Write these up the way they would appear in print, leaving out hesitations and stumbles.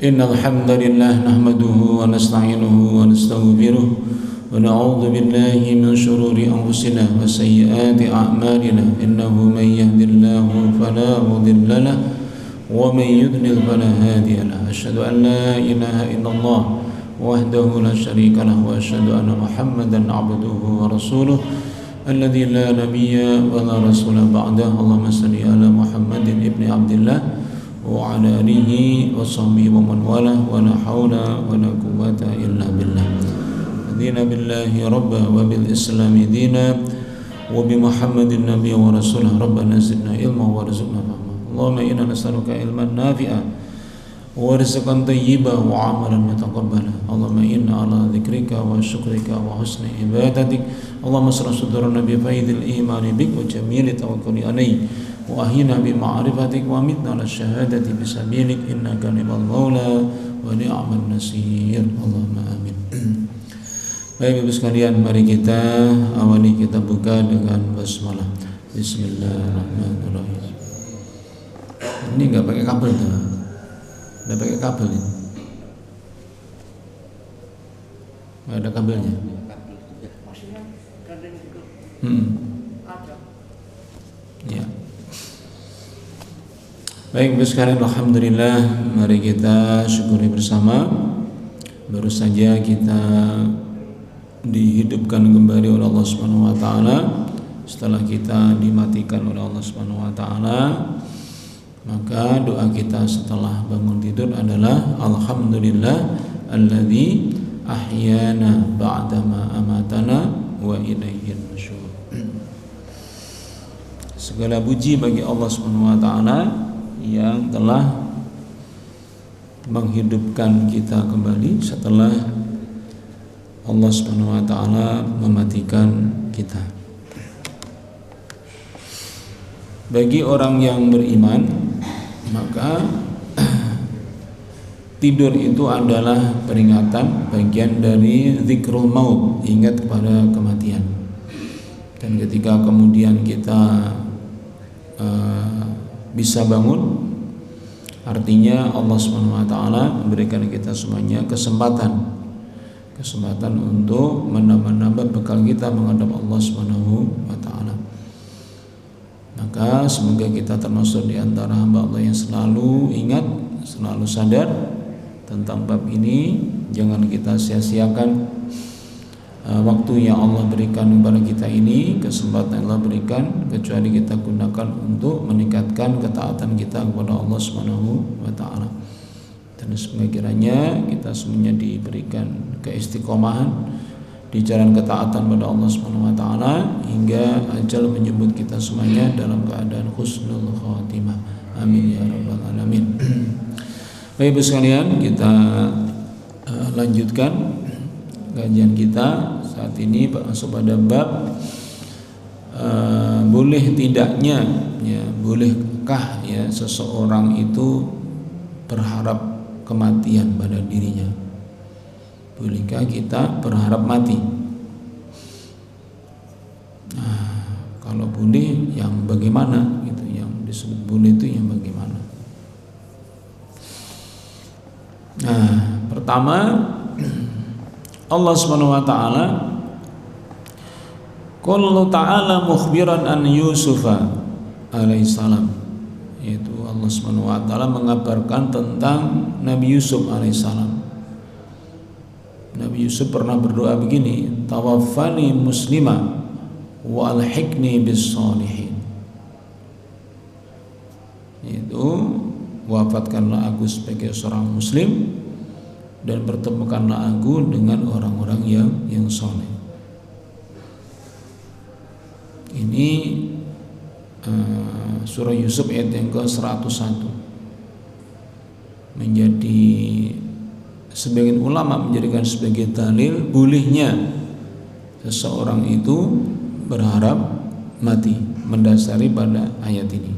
إن الحمد لله نحمده ونستعينه ونستغفره ونعوذ بالله من شرور أنفسنا وسيئات أعمالنا إنه من يهد الله فلا مضل له ومن يضلل فلا هادي له أشهد أن لا إله إلا الله وحده لا شريك له وأشهد أن محمدا عبده ورسوله الذي لا نبي ولا رسول بعده اللهم صل على محمد ابن عبد الله وعلى آله وصحبه ومن والاه ولا حول ولا قوة إلا بالله رضينا بالله ربا وبالإسلام دينا وبمحمد النبي ورسوله ربنا زدنا علما وارزقنا فهما اللهم إنا نسألك علما نافعا ورزقا طيبا وعملا متقبلا اللهم إنا على ذكرك وشكرك وحسن عبادتك اللهم اشرح صدورنا بفيض الإيمان بك وجميل التوكل عليك وأحينا بمعرفتك وأمتنا على الشهادة بسبيلك إنك نعم المولى ونعم النصير اللهم آمين. Baik Ibu sekalian, mari kita awali, kita buka dengan basmalah. Bismillahirrahmanirrahim. Ini enggak pakai kabel tuh. Enggak pakai kabel ini. Enggak ada kabelnya. Ya. Baik Ibu sekalian, alhamdulillah, mari kita syukuri bersama. Baru saja kita dihidupkan kembali oleh Allah Subhanahu wa taala setelah kita dimatikan oleh Allah Subhanahu wa taala. Maka doa kita setelah bangun tidur adalah alhamdulillah alladzi ahyana ba'dama amatana wa ilaihin nusyur. Segala puji bagi Allah Subhanahu wa taala yang telah menghidupkan kita kembali setelah Allah Subhanahu wa taala mematikan kita. Bagi orang yang beriman, maka tidur itu adalah peringatan, bagian dari zikrul maut, ingat kepada kematian. Dan ketika kemudian kita bisa bangun, artinya Allah Subhanahu wa taala memberikan kita semuanya kesempatan untuk menambah bekal kita menghadap Allah Subhanahu wa taala. Maka semoga kita termasuk di antara hamba Allah yang selalu ingat, selalu sadar tentang bab ini. Jangan kita sia-siakan waktu yang Allah berikan kepada kita ini, kesempatan yang Allah berikan, kecuali kita gunakan untuk meningkatkan ketaatan kita kepada Allah Subhanahu wa taala. Dan semoga kiranya kita semuanya diberikan keistiqomahan di jalan ketaatan pada Allah Subhanahu wa taala hingga ajal menjemput kita semuanya dalam keadaan husnul khatimah. Amin ya rabbal alamin. Baik Ibu sekalian, kita lanjutkan kajian kita saat ini masuk pada bab boleh tidaknya, ya, bolehkah ya seseorang itu berharap kematian pada dirinya? Bolehkah kita berharap mati? Nah, kalau boleh yang bagaimana gitu, yang disebut boleh itu yang bagaimana? Nah, pertama Allah Subhanahu wa taala qala ta'ala mukhbiran an Yusufa alaihissalam, yaitu Allah Subhanahu wa taala mengabarkan tentang Nabi Yusuf alaihissalam. Nabi Yusuf pernah berdoa begini, tawaffani muslima wa alhiqni bis sholihin, yaitu wafatkanlah aku sebagai seorang muslim dan pertemukanlah aku dengan orang-orang yang soleh. Ini surah Yusuf ayat yang ke-101. Menjadi sebagian ulama menjadikan sebagai dalil bolehnya seseorang itu berharap mati, mendasari pada ayat ini.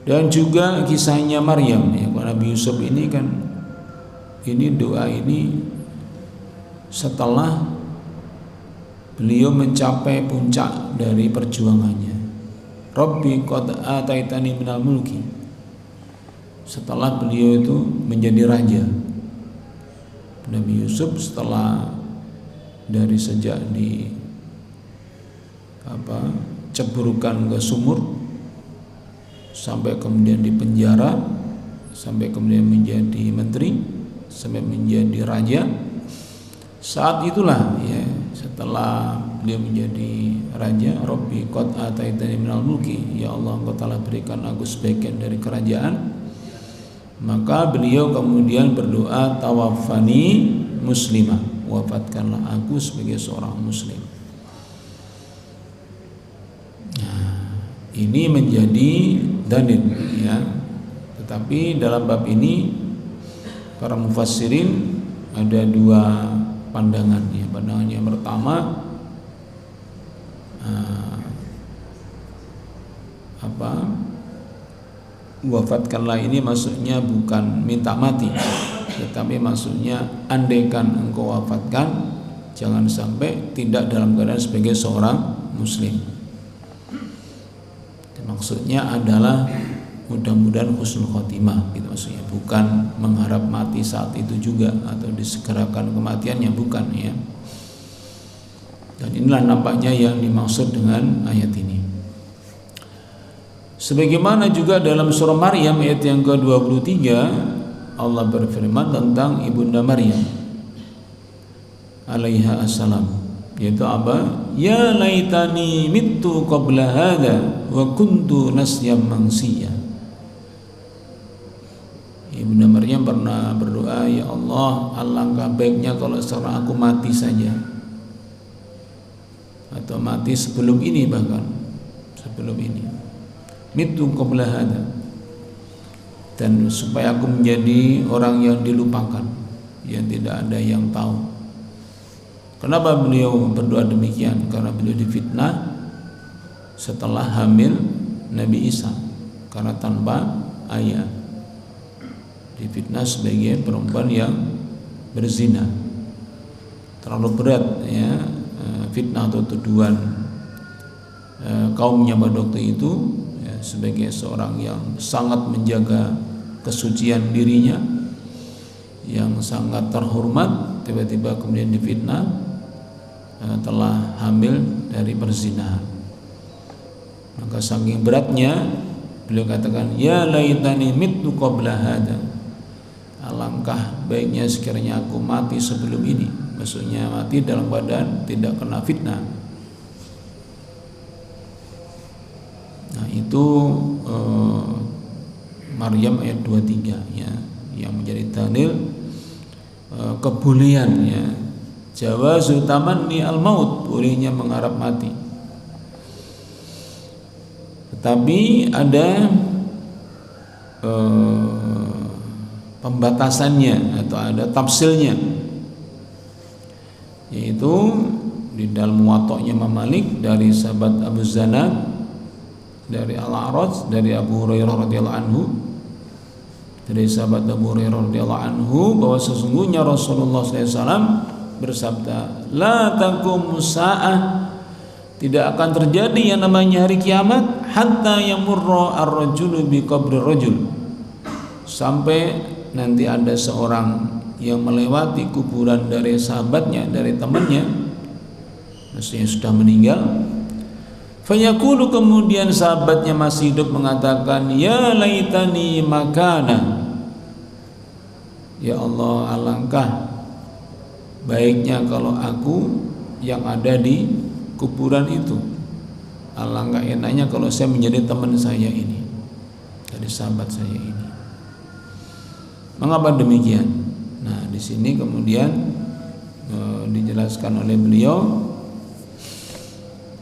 Dan juga kisahnya Maryam, ya, Nabi Yusuf ini kan, ini doa ini setelah beliau mencapai puncak dari perjuangannya. Rabbi qad ataitani minal mulki, setelah beliau itu menjadi raja. Nabi Yusuf setelah dari sejak di ceburukan ke sumur sampai kemudian di penjara, sampai kemudian menjadi menteri, sampai menjadi raja. Saat itulah ya, setelah beliau menjadi raja, Rabbi qad ataitani minal mulki, ya Allah Engkau telah berikan aku sebagian dari kerajaan. Maka beliau kemudian berdoa, tawaffani muslimah, wafatkanlah aku sebagai seorang muslim. Nah, ini menjadi dalil ya. Tetapi dalam bab ini para mufassirin ada dua pandangan ya. Pandangan yang pertama wafatkanlah ini maksudnya bukan minta mati, tetapi maksudnya andaikan engkau wafatkan, jangan sampai tidak dalam keadaan sebagai seorang muslim. Maksudnya adalah mudah-mudahan husnul khotimah gitu maksudnya, bukan mengharap mati saat itu juga atau disegerakan kematiannya, bukan ya. Dan inilah nampaknya yang dimaksud dengan ayat ini. Sebagaimana juga dalam surah Maryam ayat yang ke-23 Allah berfirman tentang ibunda Maryam alaiha assalam, yaitu apa? Ya laitani mittu qabla hadha wa kuntu nasyam mansiya. Ibunda Maryam pernah berdoa, ya Allah, alangkah baiknya kalau sekarang aku mati saja, atau mati sebelum ini, bahkan sebelum ini, mitu qabla hada, dan supaya aku menjadi orang yang dilupakan, yang tidak ada yang tahu. Kenapa beliau berdoa demikian? Karena beliau difitnah setelah hamil Nabi Isa, karena tanpa ayah, difitnah sebagai perempuan yang berzina. Terlalu berat ya fitnah atau tuduhan kaumnya pada waktu itu ya, sebagai seorang yang sangat menjaga kesucian dirinya, yang sangat terhormat, tiba-tiba kemudian difitnah telah hamil dari perzinahan. Maka saking beratnya beliau katakan, ya laitani mittu qabla hada, alangkah baiknya sekiranya aku mati sebelum ini. Maksudnya mati dalam badan tidak kena fitnah. Nah itu Maryam ayat 23 ya, yang menjadi dalil kebolehan ya, jawazu tamanni al-maut, bolehnya mengharap mati. Tetapi ada pembatasannya atau ada tafsilnya, yaitu di dalam muwatta'nya Imam Malik dari sahabat Abu Zanad dari Al-A'raj dari Abu Hurairah radhiyallahu anhu, dari sahabat Abu Hurairah radhiyallahu anhu bahwa sesungguhnya Rasulullah SAW bersabda, la taqumu sa'ah, tidak akan terjadi yang namanya hari kiamat hatta yamurra ar-rajulu bi qabri rajul, sampai nanti ada seorang yang melewati kuburan dari sahabatnya, dari temannya, maksudnya sudah meninggal. Fayaqulu, kemudian sahabatnya masih hidup mengatakan, ya laitani makana, ya Allah, alangkah baiknya kalau aku yang ada di kuburan itu, alangkah enaknya kalau saya menjadi teman saya ini, dari sahabat saya ini. Mengapa demikian? Nah, di sini kemudian dijelaskan oleh beliau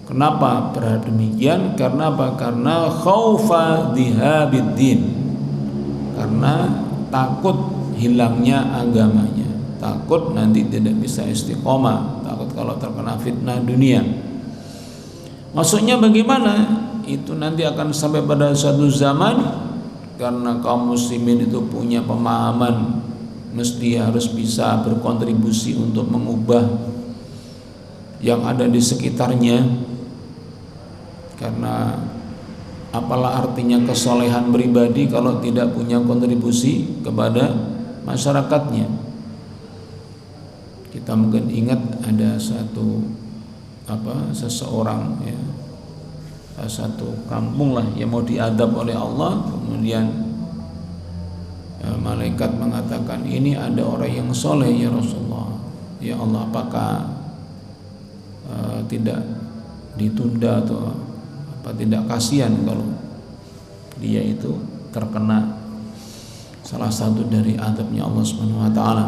kenapa berharap demikian. Karena apa? Karena khaufa dhihabiddin, karena takut hilangnya agamanya, takut nanti tidak bisa istiqomah, takut kalau terkena fitnah dunia. Maksudnya bagaimana? Itu nanti akan sampai pada suatu zaman, karena kaum muslimin itu punya pemahaman mesti harus bisa berkontribusi untuk mengubah yang ada di sekitarnya, karena Apalah artinya kesolehan pribadi kalau tidak punya kontribusi kepada masyarakatnya. Kita mungkin ingat ada seseorang ya, satu kampung lah yang mau diadab oleh Allah, kemudian malaikat mengatakan, ini ada orang yang soleh ya Rasulullah, ya Allah, apakah tidak ditunda atau tidak kasihan kalau dia itu terkena salah satu dari azabnya Allah Subhanahu wa taala.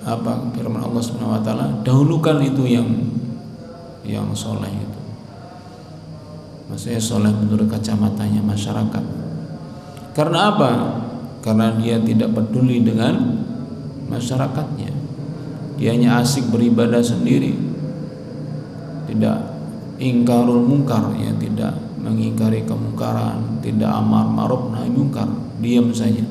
Apa firman Allah Subhanahu wa taala? Dahulukan itu yang soleh itu. Maksudnya soleh menurut kacamatanya masyarakat. Karena apa? Karena dia tidak peduli dengan masyarakatnya. Dia hanya asik beribadah sendiri. Tidak ingkarul munkar, ya, tidak mengingkari kemungkaran, tidak amar ma'ruf nahi munkar, diam saja.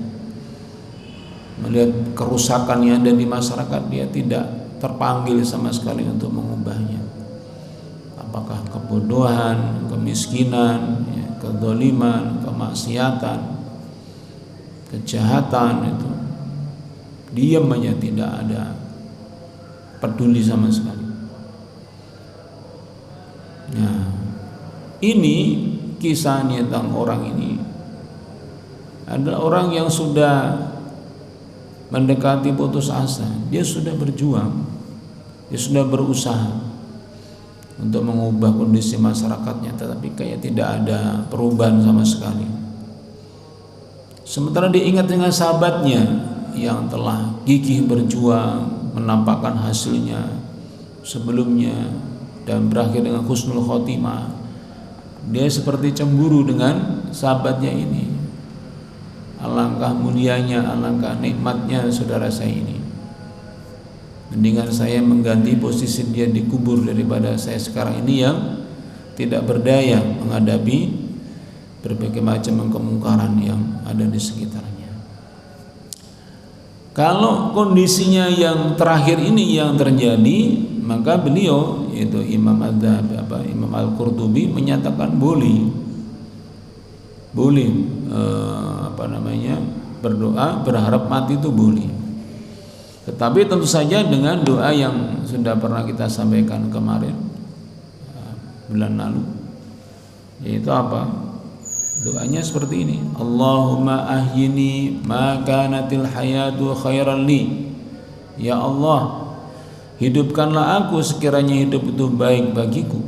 Melihat kerusakan yang ada di masyarakat, dia tidak terpanggil sama sekali untuk mengubahnya. Apakah kebodohan, kemiskinan, ya, kezaliman, kemaksiatan, kejahatan, itu diam aja, tidak ada peduli sama sekali. Nah, ini kisahnya tentang orang ini adalah orang yang sudah mendekati putus asa. Dia sudah berjuang, dia sudah berusaha untuk mengubah kondisi masyarakatnya, tetapi kayak tidak ada perubahan sama sekali. Sementara diingat dengan sahabatnya yang telah gigih berjuang menampakkan hasilnya sebelumnya dan berakhir dengan husnul khotimah, dia seperti cemburu dengan sahabatnya ini. Alangkah mulianya, alangkah nikmatnya saudara saya ini. Mendingan saya mengganti posisi dia dikubur daripada saya sekarang ini yang tidak berdaya menghadapi berbagai macam kemungkaran yang ada di sekitarnya. Kalau kondisinya yang terakhir ini yang terjadi, maka beliau, yaitu Imam Al-Qurtubi menyatakan boleh berdoa berharap mati itu boleh, tetapi tentu saja dengan doa yang sudah pernah kita sampaikan kemarin bulan lalu, yaitu apa? Doanya seperti ini: Allahumma ahyini ma kanatil hayatu khairan li. Ya Allah, hidupkanlah aku sekiranya hidup itu baik bagiku.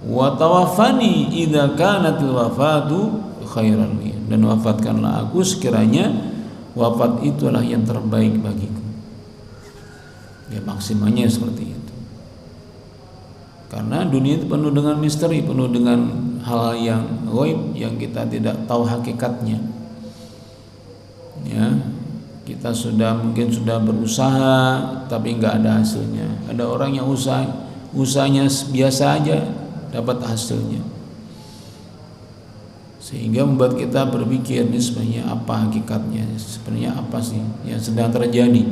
Wa tawaffani idza kanatil wafatu khairan li. Dan wafatkanlah aku sekiranya wafat itulah yang terbaik bagiku. Ya, maksimalnya seperti itu. Karena dunia itu penuh dengan misteri, penuh dengan hal yang ghaib yang kita tidak tahu hakikatnya. Ya, kita mungkin sudah berusaha tapi nggak ada hasilnya. Ada orang yang usahanya biasa aja dapat hasilnya, sehingga membuat kita berpikir, ini sebenarnya apa hakikatnya, sebenarnya apa sih yang sedang terjadi.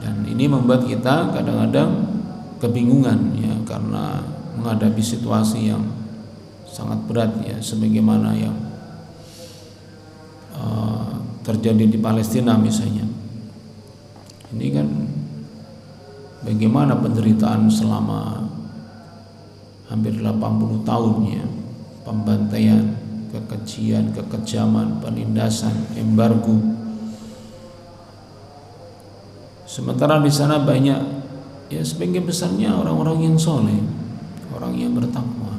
Dan ini membuat kita kadang-kadang kebingungan, ya, karena menghadapi situasi yang sangat berat, ya, sebagaimana yang terjadi di Palestina misalnya. Ini kan bagaimana penderitaan selama hampir 80 tahun, ya, pembantaian, kekejian, kekejaman, penindasan, embargo. Sementara di sana banyak, ya, sebagian besarnya orang-orang yang soleh, orang yang bertakwa.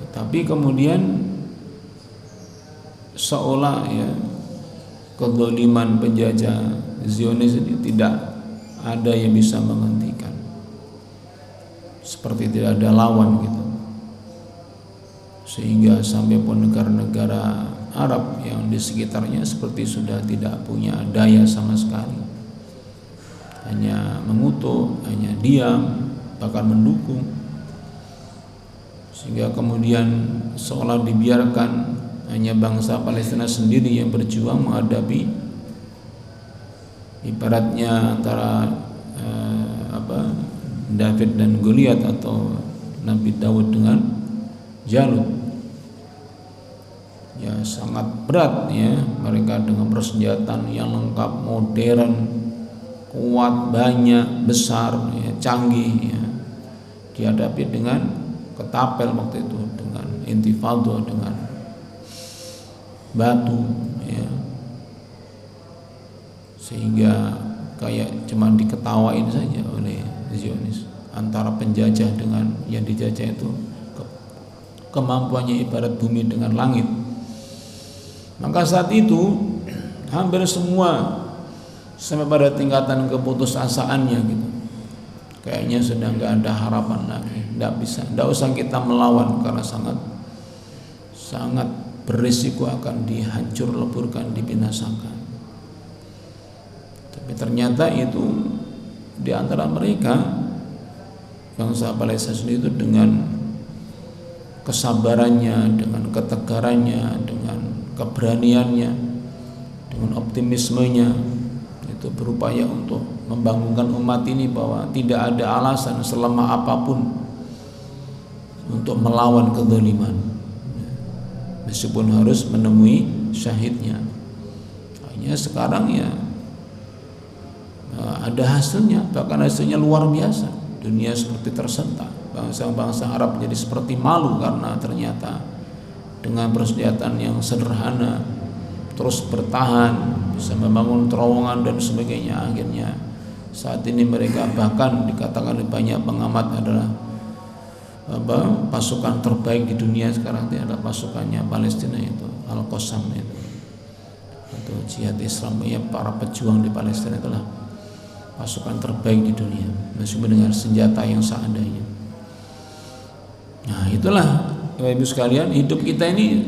Tetapi kemudian seolah, ya, kezaliman penjajah Zionis ini tidak ada yang bisa menghentikan, seperti tidak ada lawan gitu. Sehingga sampai pun negara-negara Arab yang di sekitarnya seperti sudah tidak punya daya sama sekali, hanya mengutuk, hanya diam, bahkan mendukung. Sehingga kemudian seolah dibiarkan hanya bangsa Palestina sendiri yang berjuang menghadapi, David dan Goliat atau Nabi Daud dengan Jalut. Ya sangat berat ya, mereka dengan persenjataan yang lengkap, modern, kuat, banyak, besar, ya, canggih ya, dihadapi dengan ketapel waktu itu, dengan intifado, dengan batu ya, sehingga kayak cuma diketawain saja oleh Zionis. Antara penjajah dengan yang dijajah itu kemampuannya ibarat bumi dengan langit. Maka saat itu hampir semua sampai pada tingkatan keputusasaannya gitu. Kayaknya sudah nggak ada harapan lagi, nggak usah kita melawan karena sangat berisiko akan dihancur leburkan, dibinasakan. Tapi ternyata itu di antara mereka bangsa Palestina sendiri itu dengan kesabarannya, dengan ketegarannya, dengan keberaniannya, dengan optimismenya itu berupaya untuk membangunkan umat ini bahwa tidak ada alasan selemah apapun untuk melawan kezaliman, meskipun harus menemui syahidnya. Hanya sekarang ya ada hasilnya, bahkan hasilnya luar biasa. Dunia seperti tersentak, bangsa-bangsa Arab jadi seperti malu karena ternyata dengan persenjataan yang sederhana terus bertahan, bisa membangun terowongan dan sebagainya. Akhirnya saat ini mereka bahkan dikatakan oleh banyak pengamat adalah pasukan terbaik di dunia sekarang. Ini adalah pasukannya Palestina, itu Al-Qassam itu, atau Jihad Islam ya, para pejuang di Palestina itulah pasukan terbaik di dunia, meskipun dengan senjata yang seadanya. Nah itulah Ibu sekalian, hidup kita ini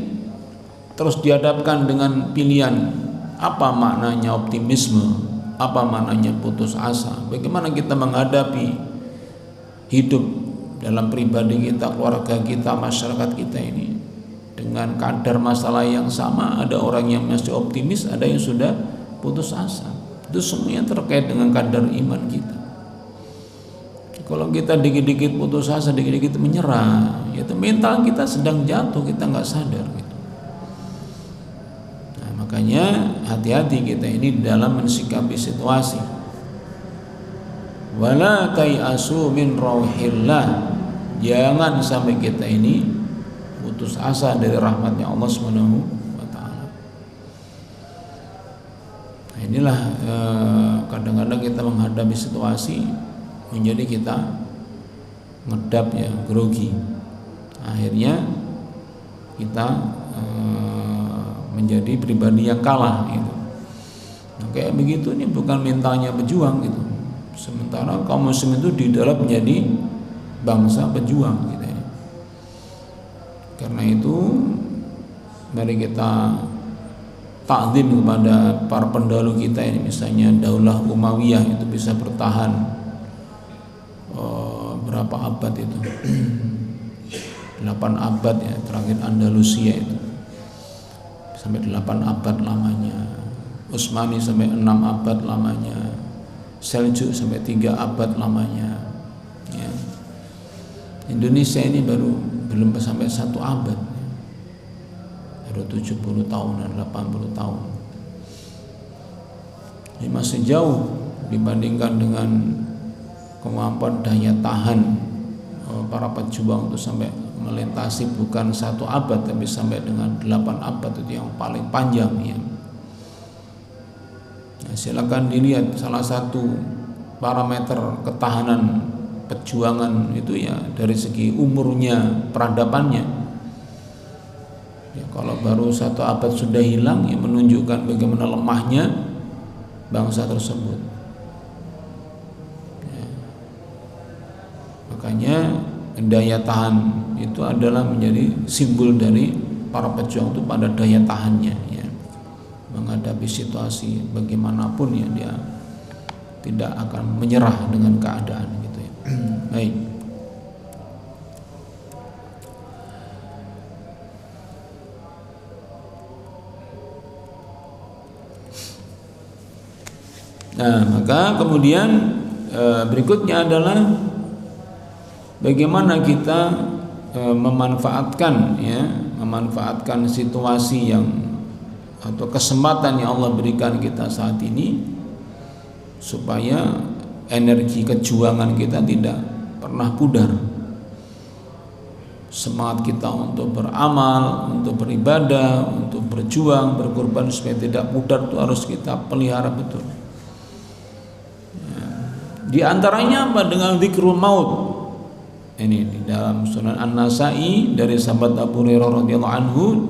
terus dihadapkan dengan pilihan, apa maknanya optimisme, apa maknanya putus asa, bagaimana kita menghadapi hidup dalam pribadi kita, keluarga kita, masyarakat kita ini dengan kadar masalah yang sama. Ada orang yang masih optimis, ada yang sudah putus asa. Itu semuanya terkait dengan kadar iman kita. Kalau kita dikit-dikit putus asa, dikit-dikit menyerah, itu mental kita sedang jatuh, kita nggak sadar gitu. Nah, makanya hati-hati kita ini dalam mensikapi situasi. Wala tayasu min rauhillah, jangan sampai kita ini putus asa dari rahmatnya Allah Subhanahu wa taala. Nah, inilah kadang-kadang kita menghadapi situasi menjadi kita ngedap ya, grogi. Akhirnya kita menjadi pribadi yang kalah gitu. Nah, kayak begitu ini bukan mentalnya pejuang gitu. Sementara kaum muslim itu di dalam menjadi bangsa pejuang gitu ya. Karena itu mari kita takzim kepada para pendahulu kita ini. Misalnya Daulah Umayyah itu bisa bertahan berapa abad itu, 8 abad ya, terakhir Andalusia itu sampai 8 abad lamanya, Utsmani sampai 6 abad lamanya, Seljuk sampai 3 abad lamanya ya. Indonesia ini belum sampai 1 abad, baru 70 tahunan, 80 tahun. Ini masih jauh dibandingkan dengan kemampuan daya tahan para pejuang itu sampai melintasi bukan 1 abad tapi sampai dengan 8 abad, itu yang paling panjang ya. Nah, silakan dilihat salah satu parameter ketahanan perjuangan itu ya dari segi umurnya, peradabannya ya. Kalau baru 1 abad sudah hilang ya, menunjukkan bagaimana lemahnya bangsa tersebut. Makanya daya tahan itu adalah menjadi simbol dari para pejuang itu pada daya tahannya ya, menghadapi situasi bagaimanapun ya, dia tidak akan menyerah dengan keadaan gitu ya. Baik. Nah, maka kemudian berikutnya adalah bagaimana kita memanfaatkan situasi yang atau kesempatan yang Allah berikan kita saat ini supaya energi kejuangan kita tidak pernah pudar. Semangat kita untuk beramal, untuk beribadah, untuk berjuang, berkorban supaya tidak pudar itu harus kita pelihara betul. Di antaranya apa? Dengan zikrul maut. Ini di dalam Sunan An-Nasa'i dari sahabat Abu Hurairah radhiyallahu anhu,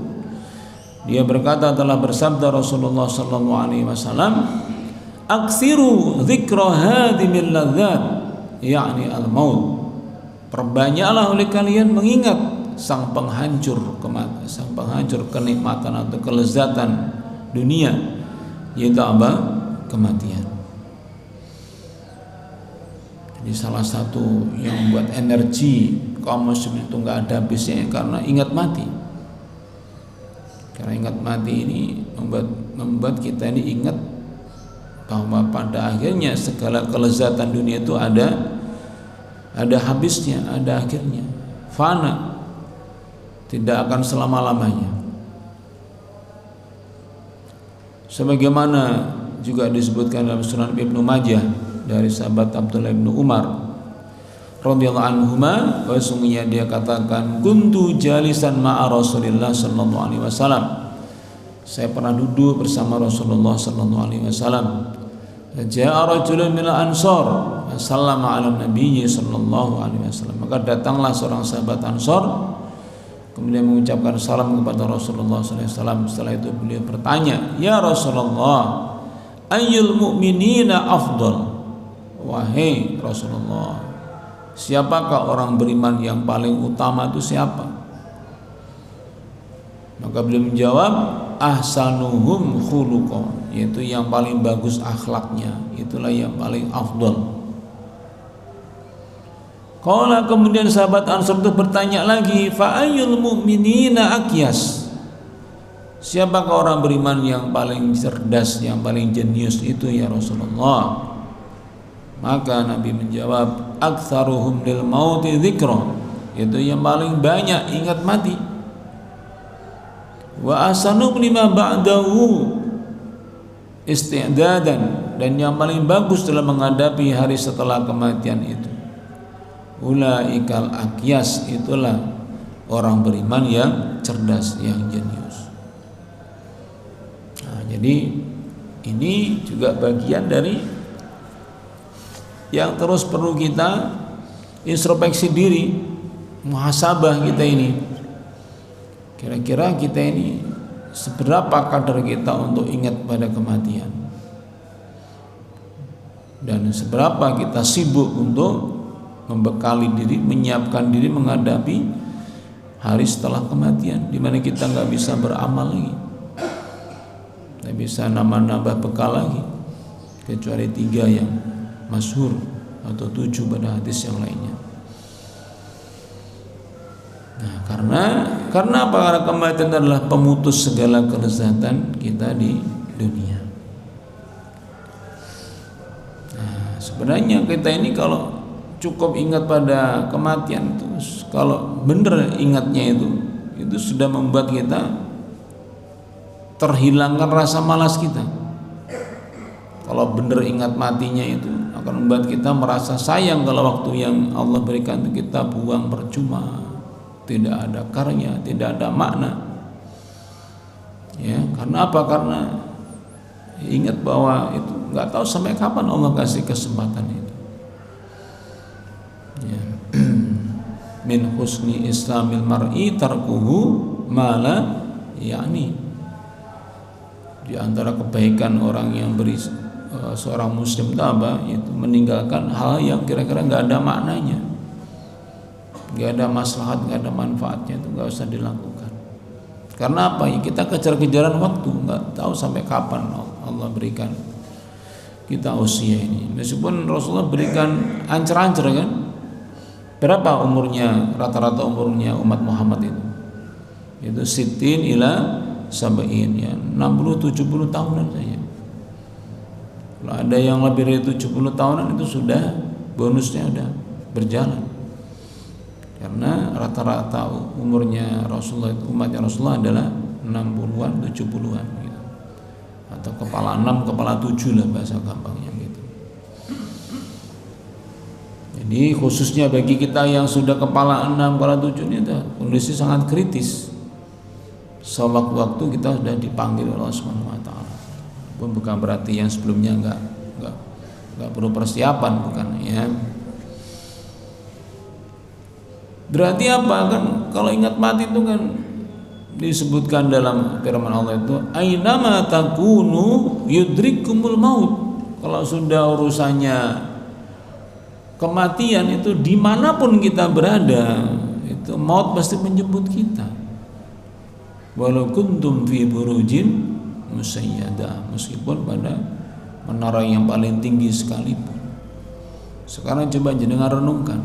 dia berkata telah bersabda Rasulullah sallallahu alaihi wasallam, "Aksiru dzikra hadimil ladzat," yakni al-maut. Perbanyaklah oleh kalian mengingat sang penghancur kenikmatan atau kelezatan dunia, yaitu apa? Kematian. Jadi salah satu yang membuat energi kaum muslimin itu nggak ada habisnya karena ingat mati. Karena ingat mati ini membuat kita ini ingat bahwa pada akhirnya segala kelezatan dunia itu ada habisnya, ada akhirnya, fana, tidak akan selama-lamanya. Sebagaimana juga disebutkan dalam Sunan Ibnu Majah dari sahabat Abdullah bin Umar radhiyallahu anhuma, sesungguhnya dia katakan, kuntu jalisan ma'a Rasulillah sallallahu alaihi wasallam, saya pernah duduk bersama Rasulullah sallallahu alaihi wasallam. Ja'a rajulun minal ansar sallama ala nabiyyi sallallahu alaihi wasallam, maka datanglah seorang sahabat Ansar kemudian mengucapkan salam kepada Rasulullah sallallahu alaihi wasallam. Setelah itu beliau bertanya, "Ya Rasulullah, ayyul mu'minina afdal?" Wahai Rasulullah, siapakah orang beriman yang paling utama itu siapa? Maka beliau menjawab, ahsanuhum khuluqan, yaitu yang paling bagus akhlaknya, itulah yang paling afdal. Qala, kemudian sahabat Ansar itu bertanya lagi, fa ayyul mu'minina akyas, siapakah orang beriman yang paling cerdas, yang paling jenius itu ya Rasulullah? Maka Nabi menjawab, aktsaruhum lil mauti dzikra, itu yang paling banyak ingat mati. Wa ahsanu lima ba'dahu isti'dadan, dan yang paling bagus dalam menghadapi hari setelah kematian itu. Ulaikal akyas, itulah orang beriman yang cerdas, yang jenius. Nah, jadi ini juga bagian dari yang terus perlu kita introspeksi diri, muhasabah kita ini. Kira-kira kita ini seberapa kadar kita untuk ingat pada kematian, dan seberapa kita sibuk untuk membekali diri, menyiapkan diri menghadapi hari setelah kematian, di mana kita nggak bisa beramal lagi, nggak bisa nambah bekal lagi, kecuali 3 yang masyhur atau 7 pada hadis yang lainnya. Nah, karena apa? Karena kematian adalah pemutus segala kelezatan kita di dunia. Nah, sebenarnya kita ini kalau cukup ingat pada kematian itu, kalau benar ingatnya itu sudah membuat kita terhilangkan rasa malas kita. Kalau benar ingat matinya itu akan membuat kita merasa sayang kalau waktu yang Allah berikan itu kita buang percuma, tidak ada karya, tidak ada makna. Ya, karena apa? Karena ingat bahwa itu nggak tahu sampai kapan Allah kasih kesempatan itu. Ya. Min husni islamil mar'i tarkuhu mala, yakni di antara kebaikan orang yang seorang muslim itu apa? Itu meninggalkan hal yang kira-kira nggak ada maknanya, nggak ada maslahat, nggak ada manfaatnya, itu nggak usah dilakukan. Karena apa? Ya, kita kejar-kejaran waktu, nggak tahu sampai kapan Allah berikan kita usia ini. Meskipun Rasulullah berikan ancer-ancer kan, berapa umurnya, rata-rata umurnya umat Muhammad itu sitin ila sabain, ya 60-70 tahunan saja. Kalau ada yang lebih dari 70 tahunan itu sudah bonusnya udah berjalan. Karena rata-rata umurnya Rasulullah, umatnya Rasulullah adalah 60-an, 70-an gitu. Atau kepala 6, kepala 7 lah bahasa gampangnya gitu. Jadi khususnya bagi kita yang sudah kepala 6, kepala 7 ini kondisi sangat kritis. Sewaktu-waktu kita sudah dipanggil oleh Allah Subhanahu wa taala. Bukan berarti yang sebelumnya enggak perlu persiapan, bukan ya. Berarti apa kan kalau ingat mati itu kan disebutkan dalam firman Allah itu ainama takunu yudrikumul maut. Kalau sudah urusannya kematian itu dimanapun kita berada itu maut pasti menjemput kita. Walau kuntum fi burujin musayyadah, meskipun pada menara yang paling tinggi sekalipun. Sekarang coba jenengan renungkan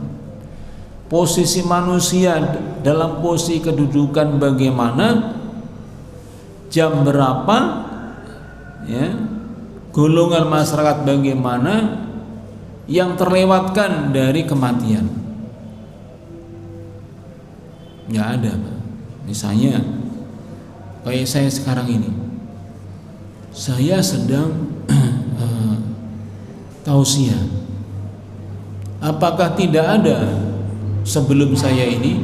posisi manusia dalam posisi kedudukan bagaimana, jam berapa, ya, golongan masyarakat bagaimana yang terlewatkan dari kematian. Nggak ada, Pak. Misalnya kayak saya sekarang ini, saya sedang tausiah. Apakah tidak ada sebelum saya ini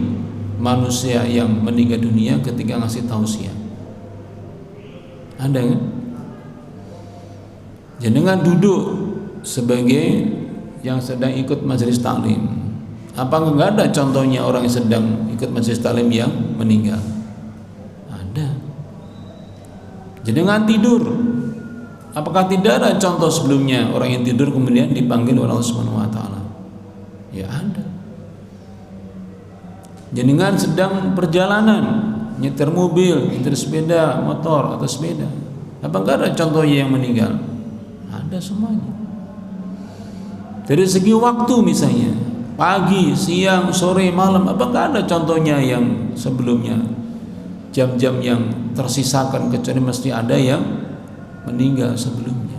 manusia yang meninggal dunia ketika ngasih tausiah? Ada kan? Jenengan duduk sebagai yang sedang ikut majelis taklim. Apa enggak ada contohnya orang yang sedang ikut majelis taklim yang meninggal? Ada. Jenengan tidur. Apakah tidak ada contoh sebelumnya orang yang tidur kemudian dipanggil oleh Allah Subhanahu wa taala? Ya ada. Jenengan sedang perjalanan, nyetir mobil, nyetir sepeda motor atau sepeda. Apa enggak ada contohnya yang meninggal? Ada semuanya. Dari segi waktu misalnya, pagi, siang, sore, malam, apa enggak ada contohnya yang sebelumnya? Jam-jam yang tersisakan, kecuali mesti ada yang meninggal sebelumnya.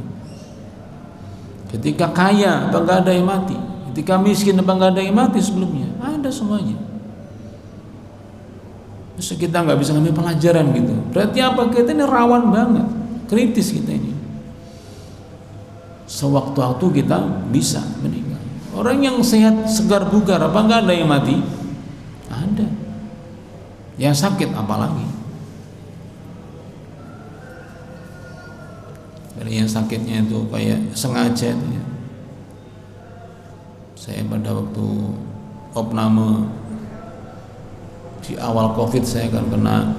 Ketika kaya, apa enggak ada yang mati? Ketika miskin, apa enggak ada yang mati sebelumnya? Ada semuanya. Terus kita nggak bisa ngambil pelajaran gitu. Berarti apa? Kita ini rawan banget, kritis kita ini. Sewaktu-waktu kita bisa meninggal. Orang yang sehat, segar, bugar, apa nggak ada yang mati? Ada. Yang sakit apalagi? Dari yang sakitnya itu kayak sengaja itu ya. Saya pada waktu opname di awal COVID saya kan kena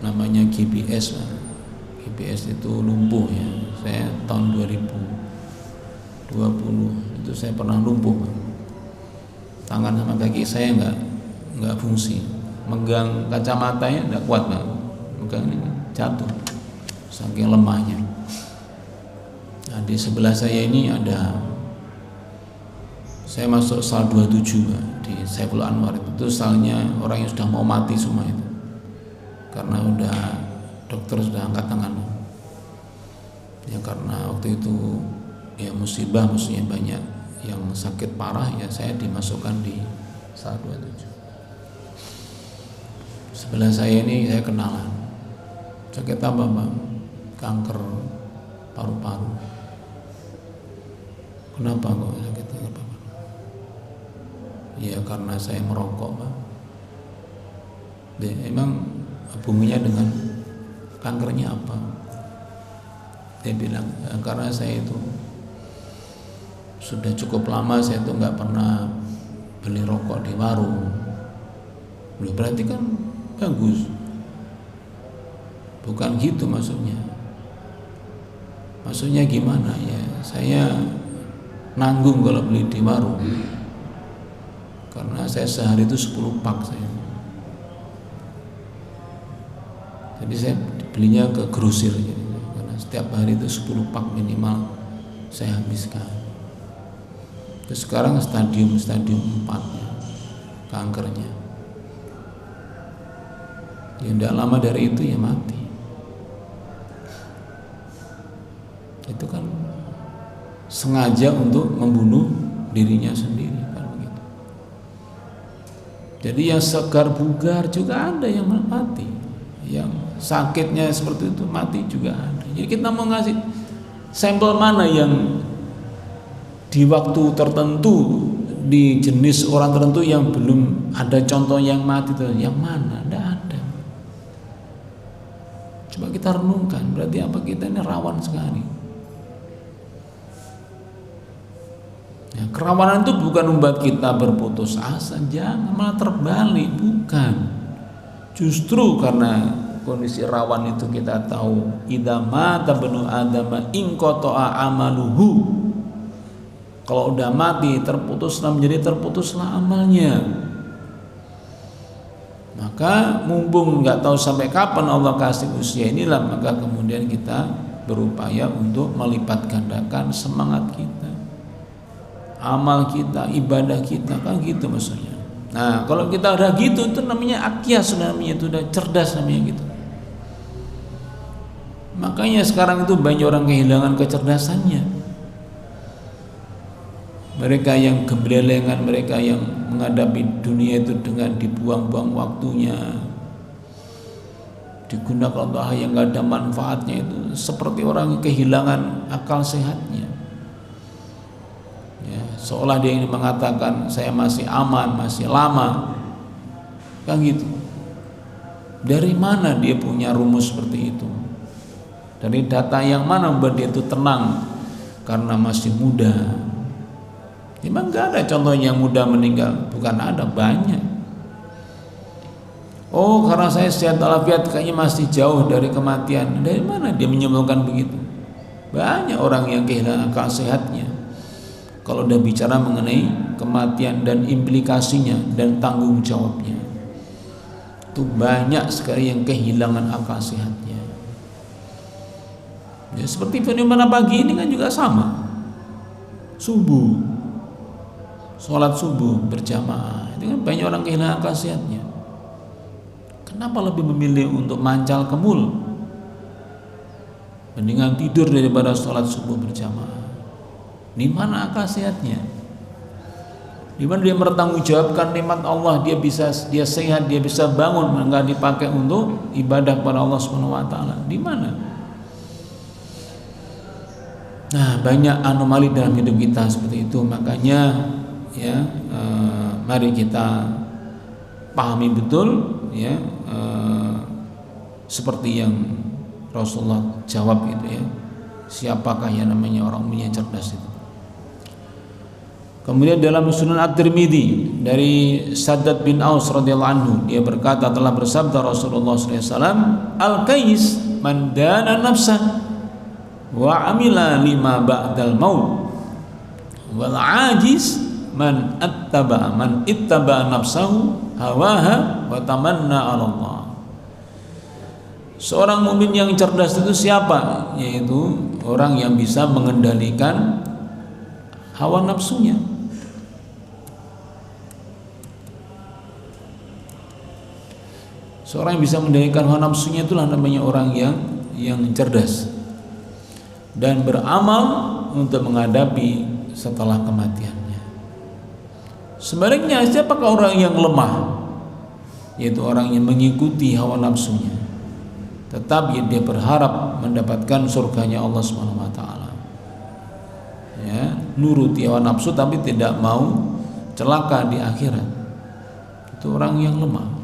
namanya GPS. GPS itu lumpuh ya. Saya tahun 2020 itu saya pernah lumpuh. Tangan sama kaki saya nggak fungsi. Megang kacamatanya nggak kuat, Bang. Megang ini jatuh saking lemahnya. Nah, di sebelah saya ini ada, saya masuk sal 27 di Saiful Anwar, itu salnya orang yang sudah mau mati semua itu, karena udah dokter sudah angkat tangan ya, karena waktu itu ya musibah, maksudnya banyak yang sakit parah ya, saya dimasukkan di sal 27. Sebelah saya ini saya kenalan, sakit apa Bang? Kanker paru-paru. Kenapa kok sakit apa? Ya karena saya merokok, Pak. Emang hubungannya dengan kankernya apa? Dia bilang karena saya itu sudah cukup lama saya itu nggak pernah beli rokok di warung. Berarti kan bagus. Bukan gitu maksudnya. Maksudnya gimana ya? Saya nanggung kalau beli di warung. Karena saya sehari itu 10 pak saya. Jadi saya belinya ke grosir gitu. Karena setiap hari itu 10 pak minimal saya habiskan. Terus sekarang stadium 4-nya kankernya. Ya tidak lama dari itu ya mati. Itu kan sengaja untuk membunuh dirinya sendiri kan begitu. Jadi yang segar bugar juga ada yang mati, yang sakitnya seperti itu mati juga ada. Jadi kita mau ngasih sampel mana yang di waktu tertentu, di jenis orang tertentu yang belum ada contoh yang mati itu, yang mana? Tidak ada. Coba kita renungkan, berarti apa kita ini rawan sekali. Ya, kerawanan itu bukan membuat kita berputus asa, jangan, malah terbalik, bukan. Justru karena kondisi rawan itu kita tahu, idza mata banu adama in qata'a amaluhu. Kalau udah mati terputuslah amalnya. Maka mumpung nggak tahu sampai kapan Allah kasih usia inilah, maka kemudian kita berupaya untuk melipat gandakan semangat kita, amal kita, ibadah kita, kan gitu maksudnya. Nah, kalau kita udah gitu, itu namanya akyas, namanya itu udah cerdas namanya gitu. Makanya sekarang itu banyak orang kehilangan kecerdasannya. Mereka yang gemblelengan, mereka yang menghadapi dunia itu dengan dibuang-buang waktunya, digunakan untuk hal yang nggak ada manfaatnya, itu seperti orang yang kehilangan akal sehatnya. Ya, seolah dia ini mengatakan saya masih aman, masih lama, kan gitu. Dari mana dia punya rumus seperti itu? Dari data yang mana membuat dia itu tenang? Karena masih muda. Memang nggak ada contoh yang muda meninggal, bukan ada, banyak. Oh, karena saya sehat walafiat, kayaknya masih jauh dari kematian. Dari mana dia menyimpulkan begitu? Banyak orang yang kehilangan akal sehatnya. Kalau udah bicara mengenai kematian dan implikasinya dan tanggung jawabnya, itu banyak sekali yang kehilangan akal sehatnya. Ya, seperti fenomena pagi ini kan juga sama. Subuh, sholat subuh berjamaah, itu kan banyak orang kehilangan akal sehatnya. Kenapa lebih memilih untuk mancal kemul, mendingan tidur daripada sholat subuh berjamaah? Di mana akal sehatnya? Di mana dia bertanggungjawabkan nikmat Allah, dia sehat, dia bisa bangun, enggak dipakai untuk ibadah kepada Allah Subhanahu wa taala. Di mana? Nah, banyak anomali dalam hidup kita seperti itu. Makanya ya, mari kita pahami betul ya, seperti yang Rasulullah jawab itu ya, siapakah yang namanya orang punya cerdas itu. Kemudian dalam Sunan At-Tirmidzi dari Saddad bin Aus radhiyallahu anhu, dia berkata, telah bersabda Rasulullah SAW, al-kais man dana nafsah wa amila lima ba'dal maut, wal ajiz man ittaba nafsahu hawaha wa tamanna 'ala Allah. Seorang mukmin yang cerdas itu siapa? Yaitu orang yang bisa mengendalikan hawa nafsunya. Seorang yang bisa mengendalikan hawa nafsunya itulah namanya orang yang cerdas dan beramal untuk menghadapi setelah kematiannya. Sebaliknya, siapakah orang yang lemah? Yaitu orang yang mengikuti hawa nafsunya, tetapi dia berharap mendapatkan surganya Allah Subhanahu wa taala. Ya, nuruti hawa nafsu tapi tidak mau celaka di akhirat. Itu orang yang lemah.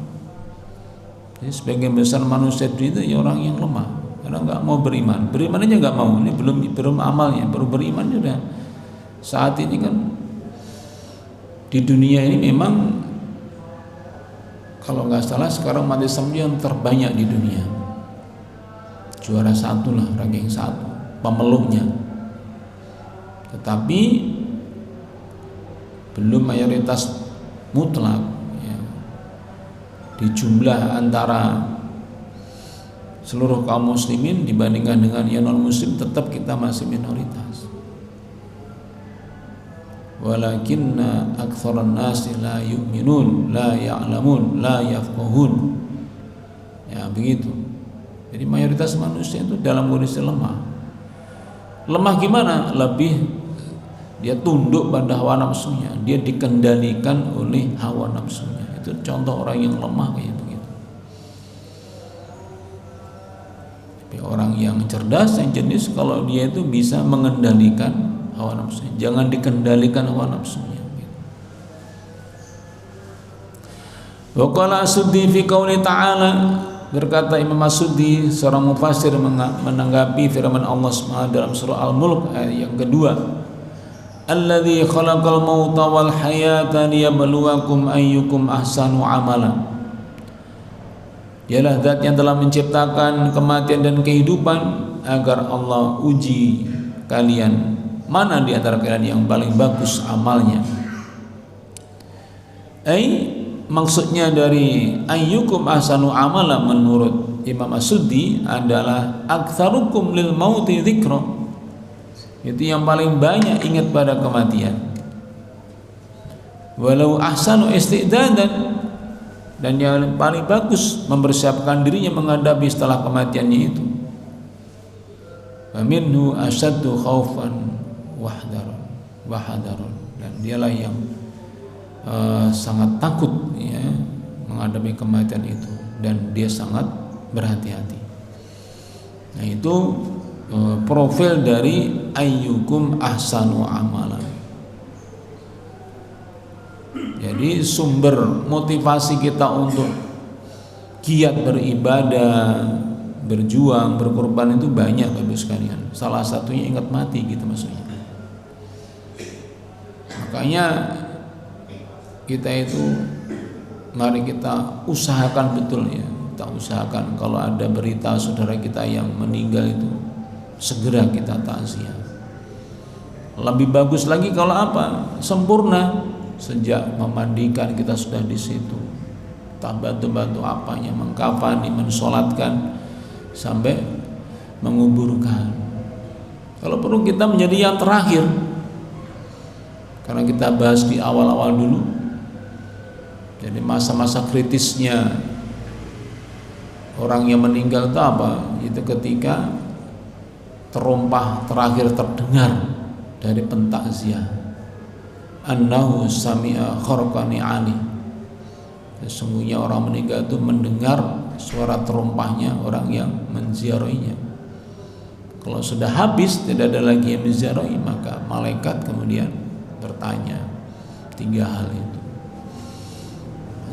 Jadi sebagian besar manusia itu ya orang yang lemah, karena nggak mau beriman. Beriman aja nggak mau. Ini belum amalnya, baru beriman sudah. Saat ini kan di dunia ini memang kalau nggak salah sekarang umat Islam yang terbanyak di dunia, juara satu lah, ranking satu pemeluknya. Tetapi belum mayoritas mutlak ya. Di jumlah antara seluruh kaum muslimin dibandingkan dengan yang non muslim, tetap kita masih minoritas. Walakinna aktsaran nasi la yu'minun, la ya'lamun, la yafqahun. Ya begitu. Jadi mayoritas manusia itu dalam kondisi lemah. Lemah gimana? Lebih dia tunduk pada hawa nafsunya, dia dikendalikan oleh hawa nafsunya. Itu contoh orang yang lemah kayak begitu. Tapi orang yang cerdas, yang jenis, kalau dia itu bisa mengendalikan hawa nafsunya, jangan dikendalikan hawa nafsunya. Wa qala As-Suddi fi qouli ta'ala, berkata Imam As-Suddi seorang mufassir menanggapi firman Allah SWT dalam surah Al-Mulk ayat yang kedua, alladzi khalaqal mauta wal hayata liyabluwakum ayyukum ahsanu amala. Dialah zat yang telah menciptakan kematian dan kehidupan agar Allah uji kalian mana di antara kalian yang paling bagus amalnya. Maksudnya dari ayyukum ahsanu amala menurut Imam As-Suddi adalah aktsarukum lil mauti dzikra. Itu yang paling banyak ingat pada kematian. Walau ahsanu istidadan, dan yang paling bagus mempersiapkan dirinya menghadapi setelah kematiannya itu. Faminhu asyaddu khaufan wahdarun, dan dialah yang sangat takut ya menghadapi kematian itu, dan dia sangat berhati-hati. Nah, itu profil dari ayyukum ahsanu amala. Jadi sumber motivasi kita untuk giat beribadah, berjuang, berkorban itu banyak Bapak sekalian. Salah satunya ingat mati gitu maksudnya. Makanya kita itu mari kita usahakan betul ya. Kita usahakan kalau ada berita saudara kita yang meninggal itu segera kita takziah. Lebih bagus lagi kalau apa? Sempurna. Sejak memandikan kita sudah di situ. Tak bantu-bantu apanya, mengkafani, mensolatkan sampai menguburkan. Kalau perlu kita menjadi yang terakhir. Karena kita bahas di awal-awal dulu. Jadi masa-masa kritisnya orang yang meninggal itu apa? Itu ketika terompah terakhir terdengar dari pentakziah, annahu sami'a kharqani ali. Sesungguhnya orang meninggal itu mendengar suara terompahnya orang yang menziarahinya. Kalau sudah habis tidak ada lagi yang menziarahi, maka malaikat kemudian bertanya 3 hal itu.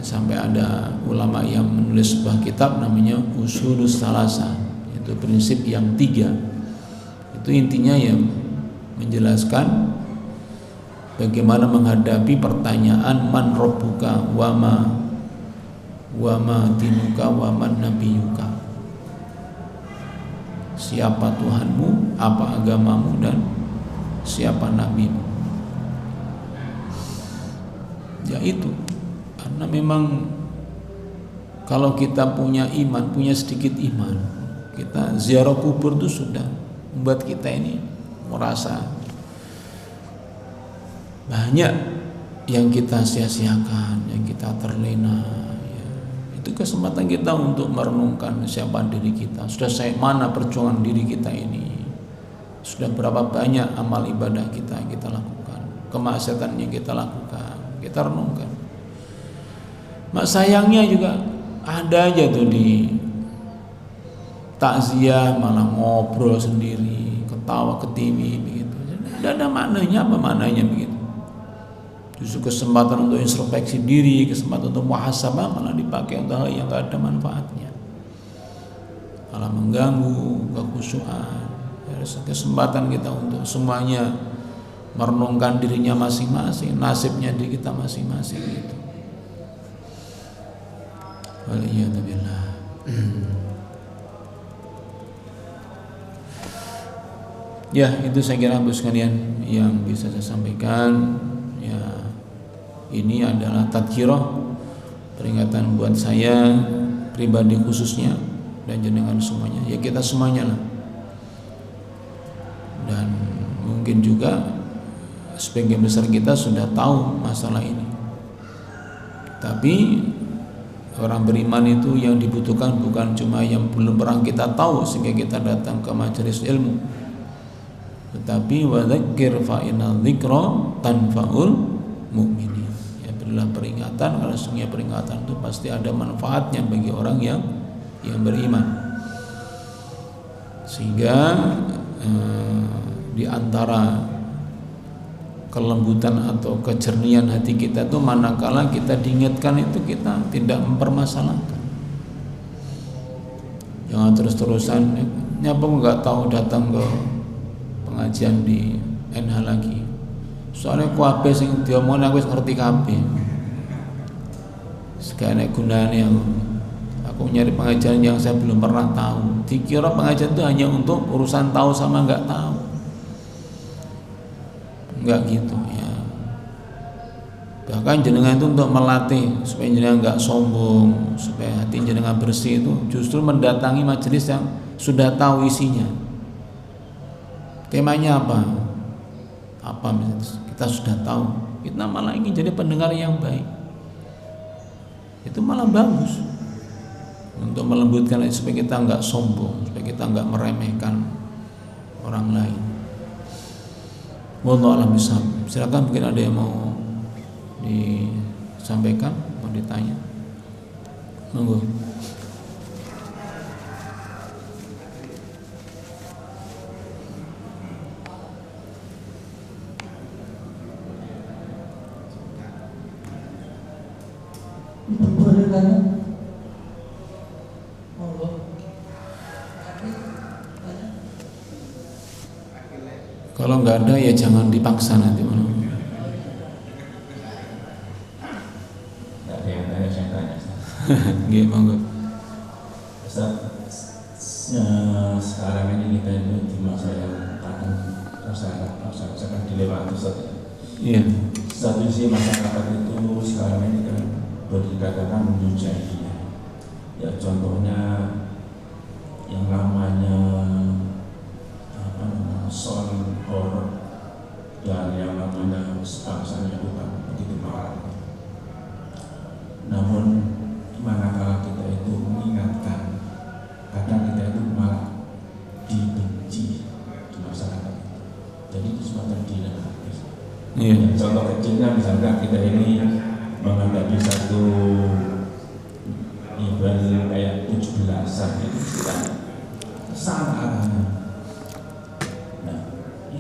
Sampai ada ulama yang menulis sebuah kitab namanya Ushulus Thalatha, itu prinsip yang 3. Itu intinya yang menjelaskan bagaimana menghadapi pertanyaan man rabbuka wa ma dinuka wa man nabiyuka. Siapa Tuhanmu, apa agamamu, dan siapa nabimu. Ya itu. Karena memang kalau kita punya iman, punya sedikit iman, kita ziarah kubur itu sudah membuat kita ini merasa banyak yang kita sia-siakan, yang kita terlena ya. Itu kesempatan kita untuk merenungkan siapa diri kita. Sudah mana perjuangan diri kita ini. Sudah berapa banyak amal ibadah kita yang kita lakukan, kemaksiatan yang kita lakukan, kita renungkan. Mak sayangnya juga ada aja tuh di takziah malah ngobrol sendiri, ketawa ketiwi begitu. Tidak ada maknanya, apa maknanya begitu. Justru kesempatan untuk introspeksi diri, kesempatan untuk muhasabah malah dipakai untuk hal yang tidak ada manfaatnya, malah mengganggu kekhusyuan. Kesempatan kita untuk semuanya merenungkan dirinya masing-masing, nasibnya diri kita masing-masing gitu. Waliyadzubillah. Ya, itu saya kira Bapak sekalian yang bisa saya sampaikan. Ya, ini adalah tadzkirah, peringatan buat saya pribadi khususnya dan jenengan semuanya. Ya kita semuanya lah. Dan mungkin juga sebagian besar kita sudah tahu masalah ini. Tapi orang beriman itu yang dibutuhkan bukan cuma yang belum pernah kita tahu sehingga kita datang ke majelis ilmu, tetapi wadzakir fa inna dzikra tanfa'ul mu'minin. Ya, berilah peringatan peringatan, karena sesungguhnya peringatan itu pasti ada manfaatnya bagi orang yang beriman. Sehingga di antara kelembutan atau kejernihan hati kita itu manakala kita diingatkan itu kita tidak mempermasalahkan. Jangan terus-terusan nyapa nggak tahu datang ke pengajian di NH lagi. Soalnya kuabe sing diomongin aku ngerti kabeh. Sekali gunane aku nyari pengajian yang saya belum pernah tahu. Dikira pengajian itu hanya untuk urusan tahu sama nggak tahu. Enggak gitu ya. Bahkan jenengan itu untuk melatih supaya jenengan enggak sombong, supaya hati jenengan bersih, itu justru mendatangi majelis yang sudah tahu isinya. Temanya apa? Apa misalnya kita sudah tahu, kita malah ingin jadi pendengar yang baik. Itu malah bagus. Untuk melembutkan supaya kita enggak sombong, supaya kita enggak meremehkan orang lain. Wallahu a'lam bishawab. Silakan, mungkin ada yang mau disampaikan, mau ditanya. Monggo. Boleh tanya? Kalau nggak ada ya jangan dipaksa nanti. Nggak ada yang tanya, saya tanya. Nggih, monggo. Sekarang ini kita itu di masa yang kadang rasakan dilewati Ustaz. Iya. Satu sisi masyarakat itu sekarang ini kan berdikatakan menyukai. Ya contohnya yang namanya soal horor dan yang namanya sebangsanya bukan begitu marah. Namun manakala kita itu mengingatkan, kadang kita itu malah dibenci di masyarakat. Jadi itu semacam dilema. Iya. Contoh kecilnya misalkan kita ini menghadapi satu event kayak 17-an itu kita salah arahnya.